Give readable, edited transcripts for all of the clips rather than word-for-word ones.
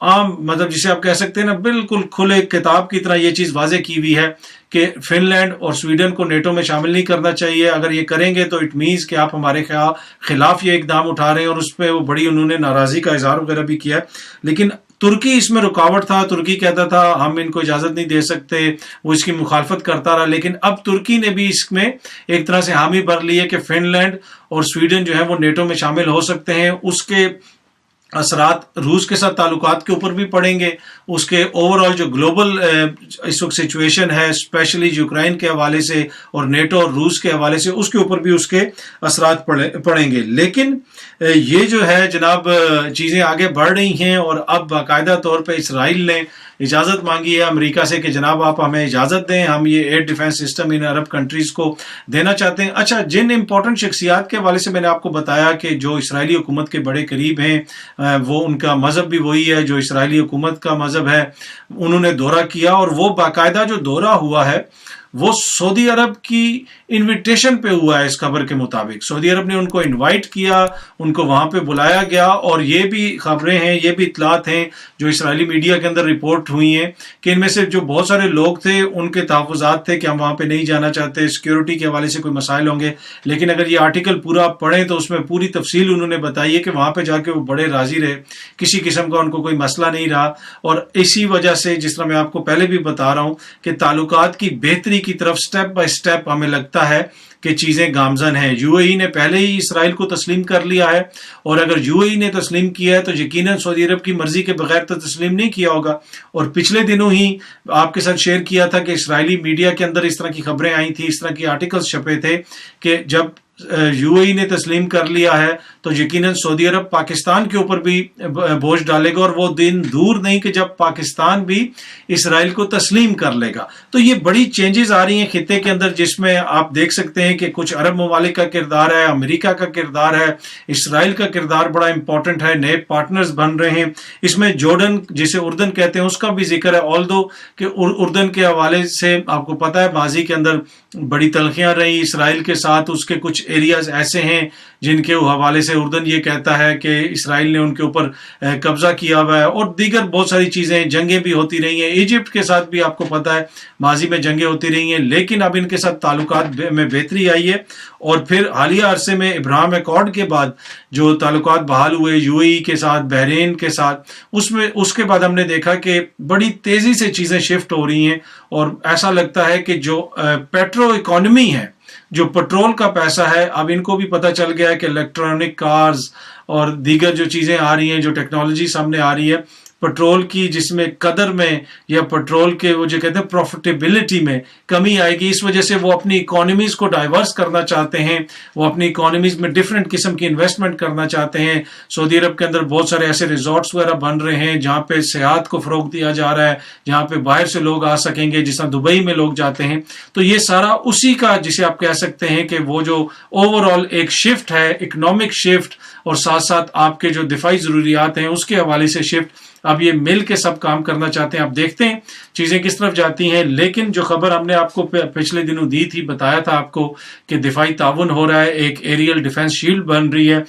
عام مطلب جسے آپ کہہ سکتے ہیں نا بالکل کھلے کتاب کی طرح یہ چیز واضح کی ہوئی ہے کہ فن لینڈ اور سویڈن کو نیٹو میں شامل نہیں کرنا چاہیے. اگر یہ کریں گے تو اٹ مینس کہ آپ ہمارے خلاف یہ اقدام اٹھا رہے ہیں, اور اس پہ وہ بڑی انہوں نے ناراضی کا اظہار وغیرہ بھی کیا. لیکن ترکی اس میں رکاوٹ تھا, ترکی کہتا تھا ہم ان کو اجازت نہیں دے سکتے, وہ اس کی مخالفت کرتا رہا. لیکن اب ترکی نے بھی اس میں ایک طرح سے حامی بھر لی ہے کہ فن لینڈ اور سویڈن جو ہے وہ نیٹو میں شامل ہو سکتے ہیں. اس کے اثرات روس کے ساتھ تعلقات کے اوپر بھی پڑیں گے, اس کے اوور آل جو گلوبل اس وقت سچویشن ہے اسپیشلی یوکرائن کے حوالے سے اور نیٹو اور روس کے حوالے سے, اس کے اوپر بھی اس کے اثرات پڑیں گے. لیکن یہ جو ہے جناب چیزیں آگے بڑھ رہی ہیں, اور اب باقاعدہ طور پہ اسرائیل نے اجازت مانگی ہے امریکہ سے کہ جناب آپ ہمیں اجازت دیں, ہم یہ ایئر ڈیفنس سسٹم ان عرب کنٹریز کو دینا چاہتے ہیں. اچھا, جن امپورٹنٹ شخصیات کے حوالے سے میں نے آپ کو بتایا کہ جو اسرائیلی حکومت کے بڑے قریب ہیں, وہ ان کا مذہب بھی وہی ہے جو اسرائیلی حکومت کا مذہب ہے, انہوں نے دورہ کیا, اور وہ باقاعدہ جو دورہ ہوا ہے وہ سعودی عرب کی انویٹیشن پہ ہوا ہے. اس خبر کے مطابق سعودی عرب نے ان کو انوائٹ کیا, ان کو وہاں پہ بلایا گیا, اور یہ بھی خبریں ہیں, یہ بھی اطلاعات ہیں جو اسرائیلی میڈیا کے اندر رپورٹ ہوئی ہیں کہ ان میں سے جو بہت سارے لوگ تھے ان کے تحفظات تھے کہ ہم وہاں پہ نہیں جانا چاہتے, سیکیورٹی کے حوالے سے کوئی مسائل ہوں گے. لیکن اگر یہ آرٹیکل پورا پڑھیں تو اس میں پوری تفصیل انہوں نے بتائی ہے کہ وہاں پہ جا کے وہ بڑے راضی رہے, کسی قسم کا ان کو کوئی مسئلہ نہیں رہا. اور اسی وجہ سے جس طرح میں آپ کو پہلے بھی بتا رہا ہوں کہ تعلقات کی بہتری کی طرف سٹیپ بائی سٹیپ ہمیں لگتا ہے کہ چیزیں گامزن ہیں. یو اے ای نے پہلے ہی اسرائیل کو تسلیم کر لیا ہے, اور اگر یو اے ای نے تسلیم کیا ہے تو یقیناً سعودی عرب کی مرضی کے بغیر تو تسلیم نہیں کیا ہوگا. اور پچھلے دنوں ہی آپ کے ساتھ شیئر کیا تھا کہ اسرائیلی میڈیا کے اندر اس طرح کی خبریں آئی تھیں, اس طرح کی آرٹیکلز چھپے تھے کہ جب یو اے ای نے تسلیم کر لیا ہے تو یقیناً سعودی عرب پاکستان کے اوپر بھی بوجھ ڈالے گا, اور وہ دن دور نہیں کہ جب پاکستان بھی اسرائیل کو تسلیم کر لے گا. تو یہ بڑی چینجز آ رہی ہیں خطے کے اندر, جس میں آپ دیکھ سکتے ہیں کہ کچھ عرب ممالک کا کردار ہے, امریکہ کا کردار ہے, اسرائیل کا کردار بڑا امپورٹنٹ ہے, نئے پارٹنرز بن رہے ہیں. اس میں جورڈن جسے اردن کہتے ہیں اس کا بھی ذکر ہے, آلدو کہ اردن کے حوالے سے آپ کو پتہ ہے ماضی کے اندر بڑی تلخیاں رہی اسرائیل کے ساتھ. اس کے کچھ ایریاز ایسے ہیں جن کے حوالے سے اردن یہ کہتا ہے کہ اسرائیل نے ان کے اوپر قبضہ کیا ہوا ہے, اور دیگر بہت ساری چیزیں, جنگیں بھی ہوتی رہی ہیں. ایجپٹ کے ساتھ بھی آپ کو پتہ ہے ماضی میں جنگیں ہوتی رہی ہیں, لیکن اب ان کے ساتھ تعلقات میں بہتری آئی ہے. اور پھر حالیہ عرصے میں ابراہیم ایکارڈ کے بعد جو تعلقات بحال ہوئے یو اے ای کے ساتھ, بحرین کے ساتھ, اس کے بعد ہم نے دیکھا کہ بڑی تیزی سے چیزیں شفٹ ہو رہی ہیں, اور ایسا لگتا ہے کہ جو پیٹرو اکانومی ہے, جو پٹرول کا پیسہ ہے, اب ان کو بھی پتہ چل گیا ہے کہ الیکٹرانک کارز اور دیگر جو چیزیں آ رہی ہیں, جو ٹیکنالوجی سامنے آ رہی ہے پٹرول کی, جس میں قدر میں یا پٹرول کے وہ جو کہتے ہیں پروفیٹیبلٹی میں کمی آئے گی. اس وجہ سے وہ اپنی اکانومیز کو ڈائیورس کرنا چاہتے ہیں, وہ اپنی اکانومیز میں ڈفرینٹ قسم کی انویسٹمنٹ کرنا چاہتے ہیں. سعودی عرب کے اندر بہت سارے ایسے ریزورٹس وغیرہ بن رہے ہیں جہاں پہ سیاحت کو فروغ دیا جا رہا ہے, جہاں پہ باہر سے لوگ آ سکیں گے, جس طرح دبئی میں لوگ جاتے ہیں. تو یہ سارا اسی کا جسے آپ کہہ سکتے ہیں کہ وہ جو اوور آل ایک شفٹ ہے, اکنامک شفٹ, اور ساتھ ساتھ آپ کے جو دفاعی ضروریات ہیں اس کے حوالے سے شفٹ. اب یہ مل کے سب کام کرنا چاہتے ہیں. اب دیکھتے ہیں چیزیں کس طرف جاتی ہیں. لیکن جو خبر ہم نے آپ کو پچھلے دنوں دی تھی, بتایا تھا آپ کو کہ دفاعی تعاون ہو رہا ہے, ایک ایریل ڈیفنس شیلڈ بن رہی ہے.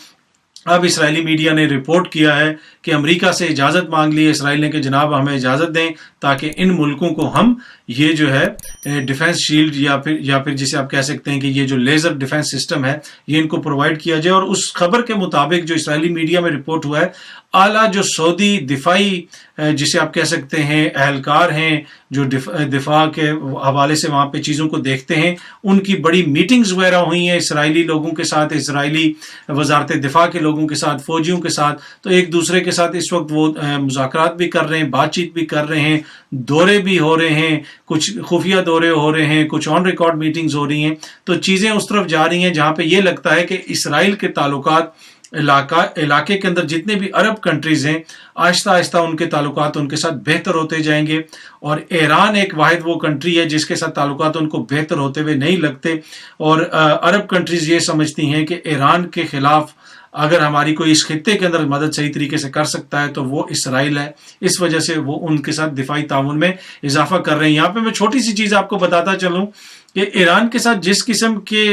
اب اسرائیلی میڈیا نے رپورٹ کیا ہے کہ امریکہ سے اجازت مانگ لی ہے اسرائیل نے کہ جناب ہمیں اجازت دیں تاکہ ان ملکوں کو ہم یہ جو ہے ڈیفنس شیلڈ یا پھر جسے آپ کہہ سکتے ہیں کہ یہ جو لیزر ڈیفنس سسٹم ہے یہ ان کو پرووائڈ کیا جائے. اور اس خبر کے مطابق جو اسرائیلی میڈیا میں رپورٹ ہوا ہے, اعلیٰ جو سعودی دفاعی جسے آپ کہہ سکتے ہیں اہلکار ہیں جو دفاع کے حوالے سے وہاں پہ چیزوں کو دیکھتے ہیں, ان کی بڑی میٹنگز وغیرہ ہوئی ہیں اسرائیلی لوگوں کے ساتھ, اسرائیلی وزارت دفاع کے لوگوں کے ساتھ, فوجیوں کے ساتھ. تو ایک دوسرے کے ساتھ اس وقت وہ مذاکرات بھی کر رہے ہیں, بات چیت بھی کر رہے ہیں, دورے بھی ہو رہے ہیں, کچھ خفیہ دورے ہو رہے ہیں, کچھ آن ریکارڈ میٹنگز ہو رہی ہیں. تو چیزیں اس طرف جا رہی ہیں جہاں پہ یہ لگتا ہے کہ اسرائیل کے تعلقات علاقے کے اندر جتنے بھی عرب کنٹریز ہیں آہستہ آہستہ ان کے تعلقات ان کے ساتھ بہتر ہوتے جائیں گے. اور ایران ایک واحد وہ کنٹری ہے جس کے ساتھ تعلقات ان کو بہتر ہوتے ہوئے نہیں لگتے, اور عرب کنٹریز یہ سمجھتی ہیں کہ ایران کے خلاف اگر ہماری کوئی اس خطے کے اندر مدد صحیح طریقے سے کر سکتا ہے تو وہ اسرائیل ہے. اس وجہ سے وہ ان کے ساتھ دفاعی تعاون میں اضافہ کر رہے ہیں. یہاں پہ میں چھوٹی سی چیز آپ کو بتاتا چلوں کہ ایران کے ساتھ جس قسم کے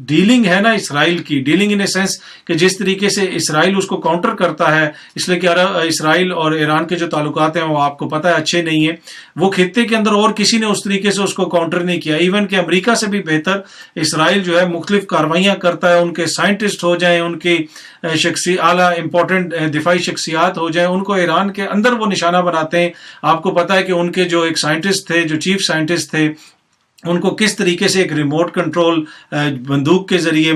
ڈیلنگ ہے نا اسرائیل کی، ڈیلنگ ان اے سینس کہ جس طریقے سے اسرائیل اس کو کاؤنٹر کرتا ہے، اس لیے کہ اسرائیل اور ایران کے جو تعلقات ہیں وہ آپ کو پتہ ہے اچھے نہیں ہیں، وہ خطے کے اندر اور کسی نے اس طریقے سے اس کو کاؤنٹر نہیں کیا، ایون کہ امریکہ سے بھی بہتر اسرائیل جو ہے مختلف کارروائیاں کرتا ہے، ان کے سائنٹسٹ ہو جائیں، ان کی اعلیٰ امپورٹنٹ دفاعی شخصیات ہو جائیں، ان کو ایران کے اندر وہ نشانہ بناتے ہیں۔ آپ کو پتہ ہے کہ ان کے جو ایک سائنٹسٹ تھے، جو چیف سائنٹسٹ تھے، ان کو کس طریقے سے ایک ریموٹ کنٹرول بندوق کے ذریعے،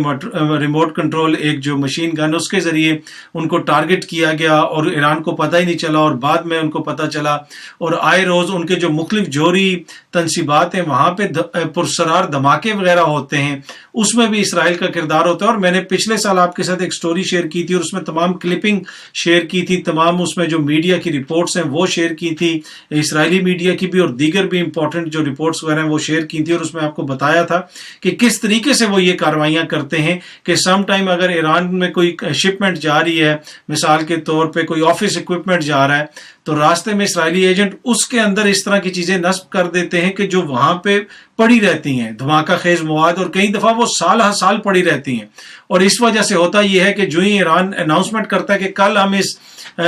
ریموٹ کنٹرول ایک جو مشین گن اس کے ذریعے ان کو ٹارگٹ کیا گیا اور ایران کو پتہ ہی نہیں چلا، اور بعد میں ان کو پتہ چلا، اور آئے روز ان کے جو مختلف جوہری تنصیبات ہیں وہاں پہ پرسرار دھماکے وغیرہ ہوتے ہیں، اس میں بھی اسرائیل کا کردار ہوتا ہے۔ اور میں نے پچھلے سال آپ کے ساتھ ایک سٹوری شیئر کی تھی اور اس میں تمام کلپنگ شیئر کی تھی، تمام اس میں جو میڈیا کی رپورٹس ہیں وہ شیئر کی تھی، اسرائیلی میڈیا کی بھی اور دیگر بھی امپورٹنٹ جو رپورٹس وغیرہ ہیں وہ شیئر کی تھی، اور اس میں آپ کو بتایا تھا کہ کس طریقے سے وہ یہ کاروائیاں کرتے ہیں کہ سم ٹائم اگر ایران میں کوئی شپمنٹ جا رہی ہے، مثال کے طور پہ کوئی آفس اکوپمنٹ جا رہا ہے، تو راستے میں اسرائیلی ایجنٹ اس کے اندر اس طرح کی چیزیں نصب کر دیتے ہیں کہ جو وہاں پہ پڑی رہتی ہیں، دھماکہ خیز مواد، اور کئی دفعہ وہ سال ہر سال پڑی رہتی ہیں۔ اور اس وجہ سے ہوتا یہ ہے کہ جو ہی ایران اناؤنسمنٹ کرتا ہے کہ کل ہم اس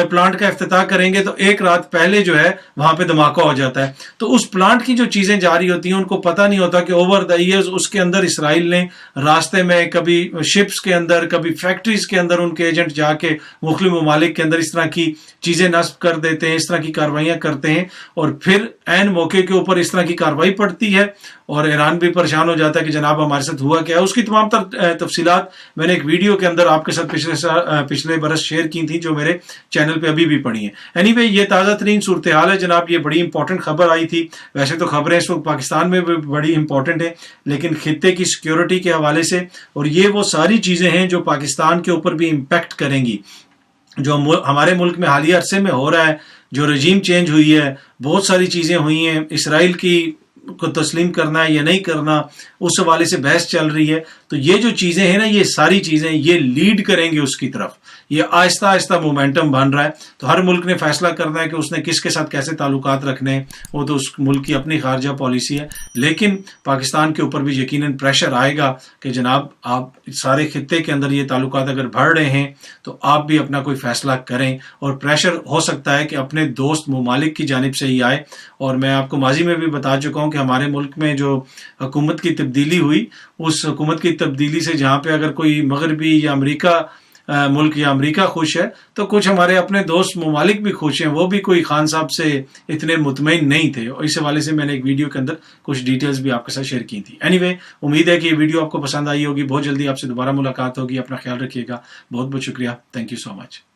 پلانٹ کا افتتاح کریں گے، تو ایک رات پہلے جو ہے وہاں پہ دھماکہ ہو جاتا ہے۔ تو اس پلانٹ کی جو چیزیں جاری ہوتی ہیں ان کو پتہ نہیں ہوتا کہ اوور دا ایئرز اس کے اندر اسرائیل نے راستے میں کبھی شپس کے اندر، کبھی فیکٹریز کے اندر ان کے ایجنٹ جا کے مختلف ممالک کے اندر اس طرح کی چیزیں نصب کر دیتے ہیں، اس طرح کی کاروائیاں کرتے ہیں، اور پھر عین موقع کے اوپر اس طرح کی کاروائی پڑتی ہے اور ایران بھی پریشان ہو جاتا ہے کہ جناب ہمارے ساتھ ہوا کیا ہے۔ اس کی تمام تفصیلات میں نے ایک ویڈیو کے اندر آپ کے ساتھ پچھلے برس شیئر کی تھی، جو میرے چینل پہ ابھی بھی پڑی ہیں۔ اینی وے یہ تازہ ترین صورتحال ہے جناب، یہ بڑی امپورٹنٹ خبر آئی تھی۔ ویسے تو خبریں اس وقت پاکستان میں بھی بڑی امپورٹنٹ ہیں، لیکن خطے کی سیکیورٹی کے حوالے سے، اور یہ وہ ساری چیزیں ہیں جو پاکستان کے اوپر بھی امپیکٹ کریں گی۔ جو ہمارے ملک میں حالیہ عرصے میں ہو رہا ہے، جو رجیم چینج ہوئی ہے، بہت ساری چیزیں ہوئی ہیں، اسرائیل کی کو تسلیم کرنا ہے یا نہیں کرنا، اس حوالے سے بحث چل رہی ہے۔ تو یہ جو چیزیں ہیں نا، یہ ساری چیزیں یہ لیڈ کریں گے اس کی طرف، یہ آہستہ آہستہ مومنٹم بن رہا ہے۔ تو ہر ملک نے فیصلہ کرنا ہے کہ اس نے کس کے ساتھ کیسے تعلقات رکھنے ہیں، وہ تو اس ملک کی اپنی خارجہ پالیسی ہے، لیکن پاکستان کے اوپر بھی یقیناً پریشر آئے گا کہ جناب آپ سارے خطے کے اندر یہ تعلقات اگر بڑھ رہے ہیں تو آپ بھی اپنا کوئی فیصلہ کریں، اور پریشر ہو سکتا ہے کہ اپنے دوست ممالک کی جانب سے ہی آئے۔ اور میں آپ کو ماضی میں بھی بتا چکا ہوں کہ ہمارے ملک میں جو حکومت کی تبدیلی ہوئی، اس حکومت کی تبدیلی سے جہاں پہ اگر کوئی مغربی یا امریکہ ملک یا امریکہ خوش ہے، تو کچھ ہمارے اپنے دوست ممالک بھی خوش ہیں، وہ بھی کوئی خان صاحب سے اتنے مطمئن نہیں تھے، اور اس حوالے سے میں نے ایک ویڈیو کے اندر کچھ ڈیٹیلز بھی آپ کے ساتھ شیئر کی تھی۔ اینی وے امید ہے کہ یہ ویڈیو آپ کو پسند آئی ہوگی، بہت جلدی آپ سے دوبارہ ملاقات ہوگی، اپنا خیال رکھیے گا، بہت بہت شکریہ، تھینک یو سو مچ۔